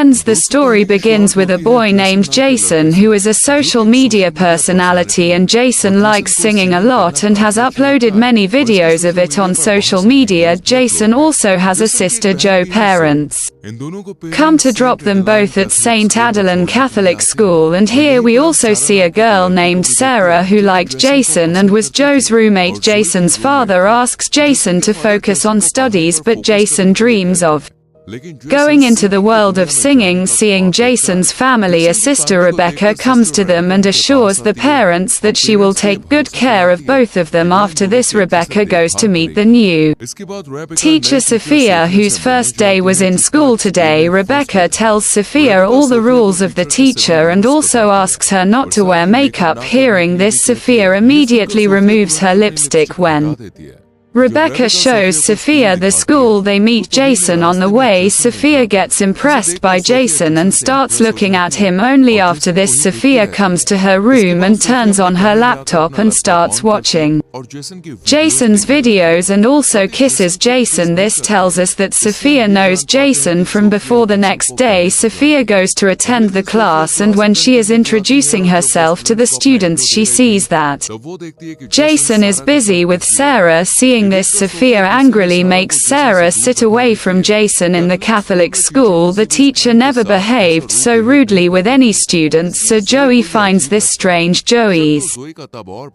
ends. The story begins with a boy named Jason who is a social media personality, and Jason likes singing a lot and has uploaded many videos of it on social media. Jason also has a sister Jo. Parents come to drop them both at St. Adeline Catholic School, and here we also see a girl named Sarah who liked Jason and was Joe's roommate. Jason's father asks Jason to focus on studies, but Jason dreams of going into the world of singing. Seeing Jason's family, a sister Rebecca comes to them and assures the parents that she will take good care of both of them. After this, Rebecca goes to meet the new teacher Sophia, whose first day was in school today. Rebecca tells Sophia all the rules of the teacher and also asks her not to wear makeup. Hearing this, Sophia immediately removes her lipstick. When Rebecca shows Sophia the school, they meet Jason on the way. Sophia gets impressed by Jason and starts looking at him. Only after this, Sophia comes to her room and turns on her laptop and starts watching Jason's videos and also kisses Jason. This tells us that Sophia knows Jason from before. The next day, Sophia goes to attend the class, and when she is introducing herself to the students, she sees that Jason is busy with Sarah. Seeing this, Sophia angrily makes Sarah sit away from Jason. In the Catholic school, the teacher never behaved so rudely with any students, so Joey finds this strange. Joey's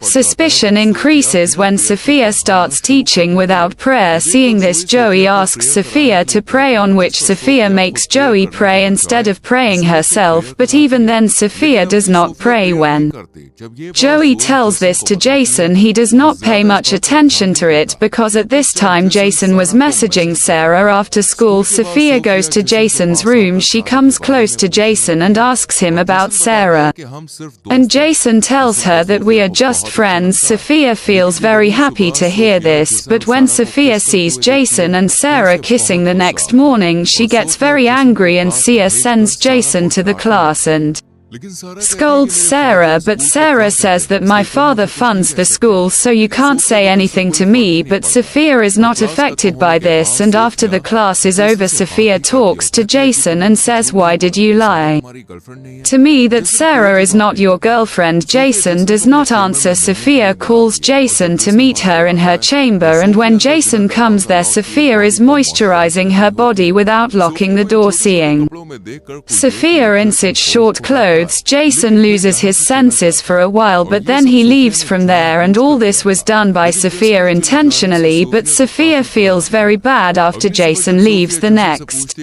suspicion increases when Sophia starts teaching without prayer. Seeing this, Joey asks Sophia to pray, on which Sophia makes Joey pray instead of praying herself, but even then Sophia does not pray. When Joey tells this to Jason, he does not pay much attention to it, because at this time Jason was messaging Sarah after school. Sophia goes to Jason's room. She comes close to Jason and asks him about Sarah, and Jason tells her that we are just friends. Sophia feels very happy to hear this, but when Sophia sees Jason and Sarah kissing the next morning, she gets very angry, and Sia sends Jason to the class and scolds Sarah, but Sarah says that my father funds the school, so you can't say anything to me. But Sophia is not affected by this, and after the class is over, Sophia talks to Jason and says, "Why did you lie to me that Sarah is not your girlfriend?" Jason does not answer. Sophia calls Jason to meet her in her chamber, and when Jason comes there, Sophia is moisturizing her body without locking the door. Seeing Sophia in such short clothes, Jason loses his senses for a while, but then he leaves from there, and all this was done by Sophia intentionally. But Sophia feels very bad after Jason leaves. The next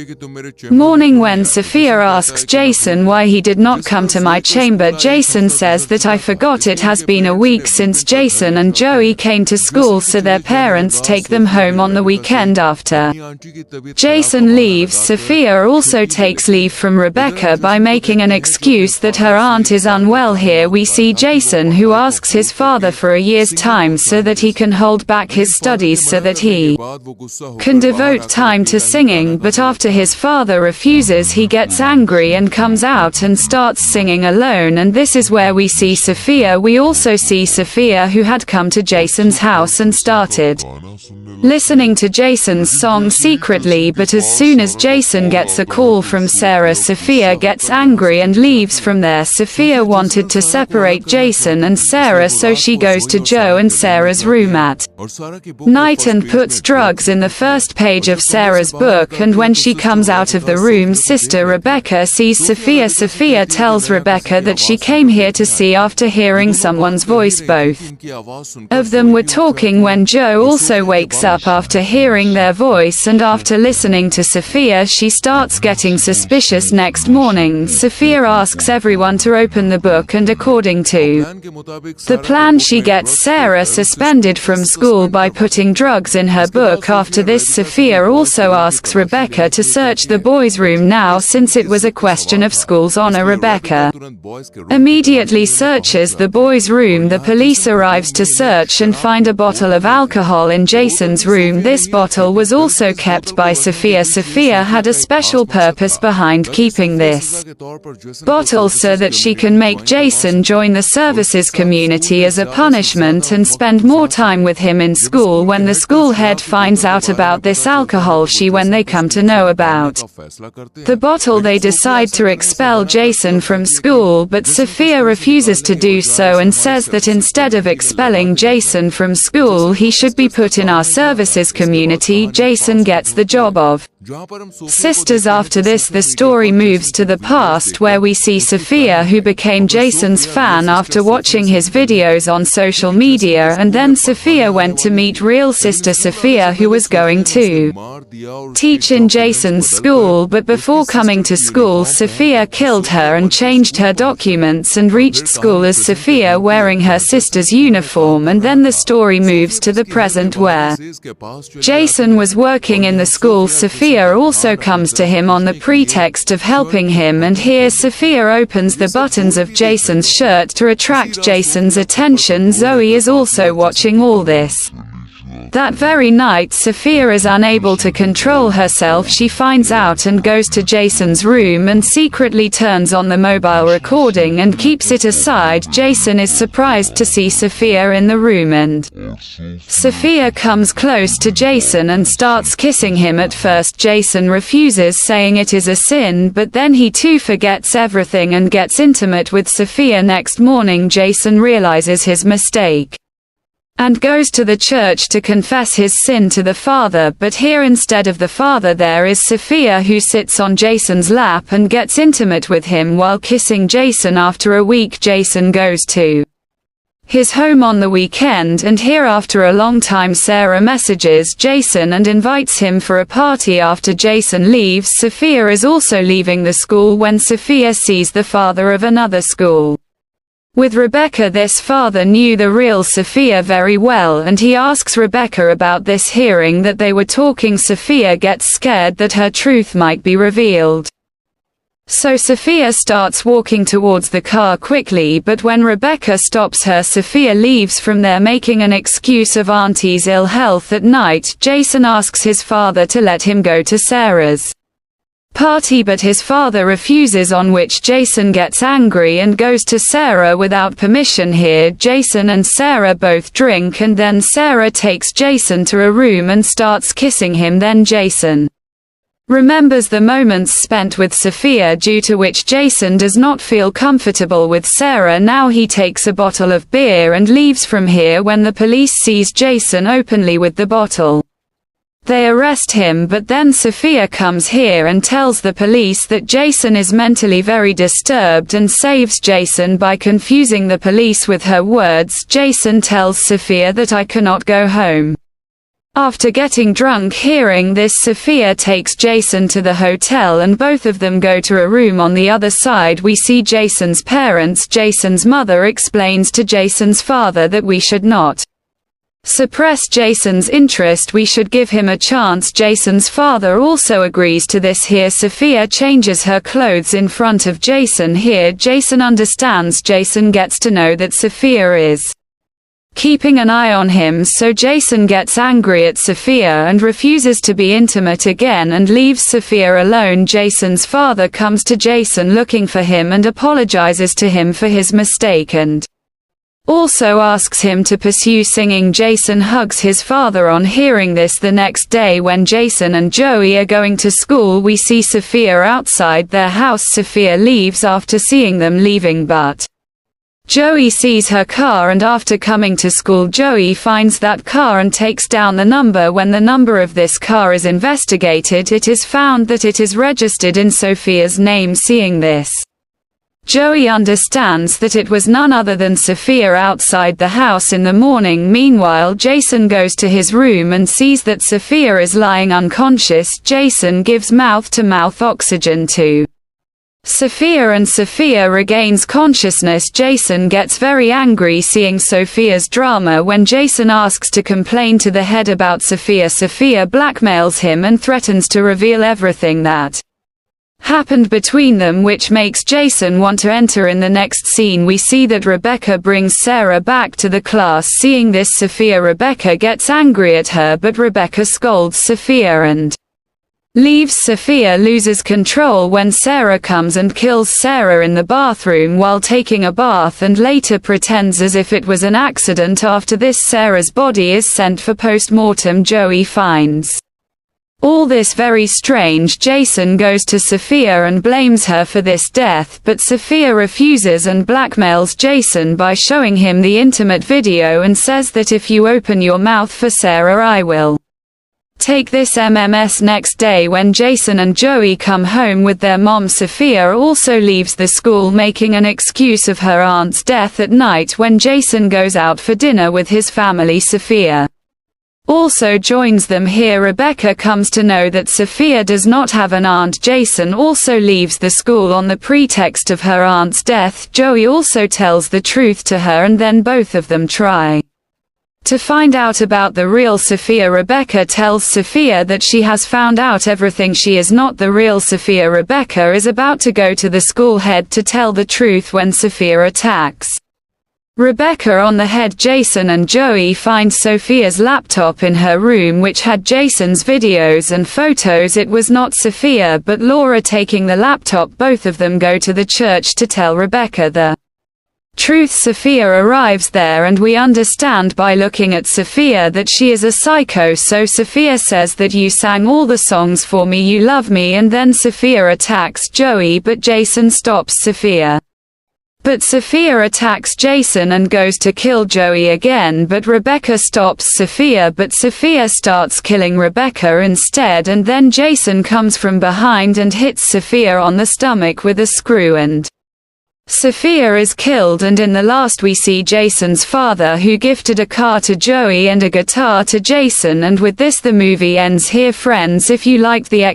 morning, when Sophia asks Jason why he did not come to my chamber, Jason says that I forgot. It has been a week since Jason and Joey came to school, so their parents take them home on the weekend. After Jason leaves, Sophia also takes leave from Rebecca by making an excuse that her aunt is unwell. Here we see Jason, who asks his father for a year's time so that he can hold back his studies so that he can devote time to singing, but after his father refuses, he gets angry and comes out and starts singing alone, and this is where we see Sophia. We also see Sophia, who had come to Jason's house and started listening to Jason's song secretly, but as soon as Jason gets a call from Sarah, Sophia gets angry and leaves from there. Sophia wanted to separate Jason and Sarah, so she goes to Joe and Sarah's room at night and puts drugs in the first page of Sarah's book, and when she comes out of the room, sister Rebecca sees Sophia. Sophia tells Rebecca that she came here to see after hearing someone's voice. Both of them were talking when Joe also wakes up after hearing their voice, and after listening to Sophia, she starts getting suspicious. Next morning, Sophia asks everyone to open the book, and according to the plan, she gets Sarah suspended from school by putting drugs in her book. After this, Sophia also asks Rebecca to search the boys' room now, since it was a question of school's honor. Rebecca immediately searches the boys' room. The police arrives to search and find a bottle of alcohol in Jason's Jason's room. This bottle was also kept by Sophia. Sophia had a special purpose behind keeping this bottle so that she can make Jason join the services community as a punishment and spend more time with him in school. When the school head finds out about this alcohol when they come to know about the bottle, they decide to expel Jason from school, but Sophia refuses to do so and says that instead of expelling Jason from school, he should be put in our services community. Jason gets the job of sisters. After this, the story moves to the past, where we see Sophia, who became Jason's fan after watching his videos on social media, and then Sophia went to meet real sister Sophia, who was going to teach in Jason's school, but before coming to school, Sophia killed her and changed her documents and reached school as Sophia wearing her sister's uniform. And then the story moves to the present, where Jason was working in the school. Sophia also comes to him on the pretext of helping him, and here Sophia opens the buttons of Jason's shirt to attract Jason's attention. Zoe is also watching all this. That very night, Sophia is unable to control herself. She finds out and goes to Jason's room and secretly turns on the mobile recording and keeps it aside. Jason is surprised to see Sophia in the room, and Sophia comes close to Jason and starts kissing him. At first Jason refuses, saying it is a sin, but then he too forgets everything and gets intimate with Sophia. Next morning, Jason realizes his mistake and goes to the church to confess his sin to the father, but here instead of the father there is Sophia, who sits on Jason's lap and gets intimate with him while kissing Jason. After a week, Jason goes to his home on the weekend, and here after a long time Sarah messages Jason and invites him for a party. After Jason leaves, Sophia is also leaving the school when Sophia sees the father of another school with Rebecca. This father knew the real Sophia very well, and he asks Rebecca about this. Hearing that they were talking, Sophia gets scared that her truth might be revealed. So Sophia starts walking towards the car quickly, but when Rebecca stops her, Sophia leaves from there, making an excuse of Auntie's ill health. At night, Jason asks his father to let him go to Sarah's party, but his father refuses, on which Jason gets angry and goes to Sarah without permission. Here Jason and Sarah both drink, and then Sarah takes Jason to a room and starts kissing him. Then Jason remembers the moments spent with Sophia, due to which Jason does not feel comfortable with Sarah. Now he takes a bottle of beer and leaves from here. When the police sees Jason openly with the bottle, they arrest him, but then Sophia comes here and tells the police that Jason is mentally very disturbed and saves Jason by confusing the police with her words. Jason tells Sophia that I cannot go home. After getting drunk, hearing this, Sophia takes Jason to the hotel and both of them go to a room on the other side. We see Jason's parents. Jason's mother explains to Jason's father that we should not suppress Jason's interest, we should give him a chance. Jason's father also agrees to this. Here Sophia changes her clothes in front of Jason. Here Jason understands. Jason gets to know that Sophia is keeping an eye on him, so Jason gets angry at Sophia and refuses to be intimate again and leaves Sophia alone. Jason's father comes to Jason looking for him and apologizes to him for his mistake and also asks him to pursue singing. Jason hugs his father on hearing this. The next day, when Jason and Joey are going to school, we see Sophia outside their house. Sophia leaves after seeing them leaving, but Joey sees her car, and after coming to school, Joey finds that car and takes down the number. When the number of this car is investigated, it is found that it is registered in Sophia's name. Seeing this, Joey understands that it was none other than Sophia outside the house in the morning. Meanwhile, Jason goes to his room and sees that Sophia is lying unconscious. Jason gives mouth-to-mouth oxygen to Sophia and Sophia regains consciousness. Jason gets very angry seeing Sophia's drama. When Jason asks to complain to the head about Sophia, Sophia blackmails him and threatens to reveal everything that happened between them, which makes Jason want to enter. In the next scene we see that Rebecca brings Sarah back to the class. Seeing this, Rebecca gets angry at her, but Rebecca scolds Sophia and leaves. Sophia loses control when Sarah comes and kills Sarah in the bathroom while taking a bath, and later pretends as if it was an accident. After this, Sarah's body is sent for post-mortem. Joey finds all this very strange. Jason goes to Sophia and blames her for this death, but Sophia refuses and blackmails Jason by showing him the intimate video and says that if you open your mouth for Sarah, I will take this MMS. Next day, when Jason and Joey come home with their mom, Sophia also leaves the school, making an excuse of her aunt's death. At night, when Jason goes out for dinner with his family, Sophia also joins them. Here Rebecca comes to know that Sophia does not have an aunt. Jason also leaves the school on the pretext of her aunt's death. Joey also tells the truth to her, and then both of them try to find out about the real Sophia. Rebecca tells Sophia that she has found out everything. She is not the real Sophia. Rebecca is about to go to the school head to tell the truth when Sophia attacks Rebecca on the head. Jason and Joey find Sophia's laptop in her room, which had Jason's videos and photos. It was not Sophia but Laura taking the laptop. Both of them go to the church to tell Rebecca the truth. Sophia arrives there, and we understand by looking at Sophia that she is a psycho. So Sophia says that you sang all the songs for me, you love me, and then Sophia attacks Joey, but Jason stops Sophia. But Sophia attacks Jason and goes to kill Joey again, but Rebecca stops Sophia, but Sophia starts killing Rebecca instead, and then Jason comes from behind and hits Sophia on the stomach with a screw, and Sophia is killed. And in the last we see Jason's father, who gifted a car to Joey and a guitar to Jason. And with this the movie ends here. Friends, if you liked the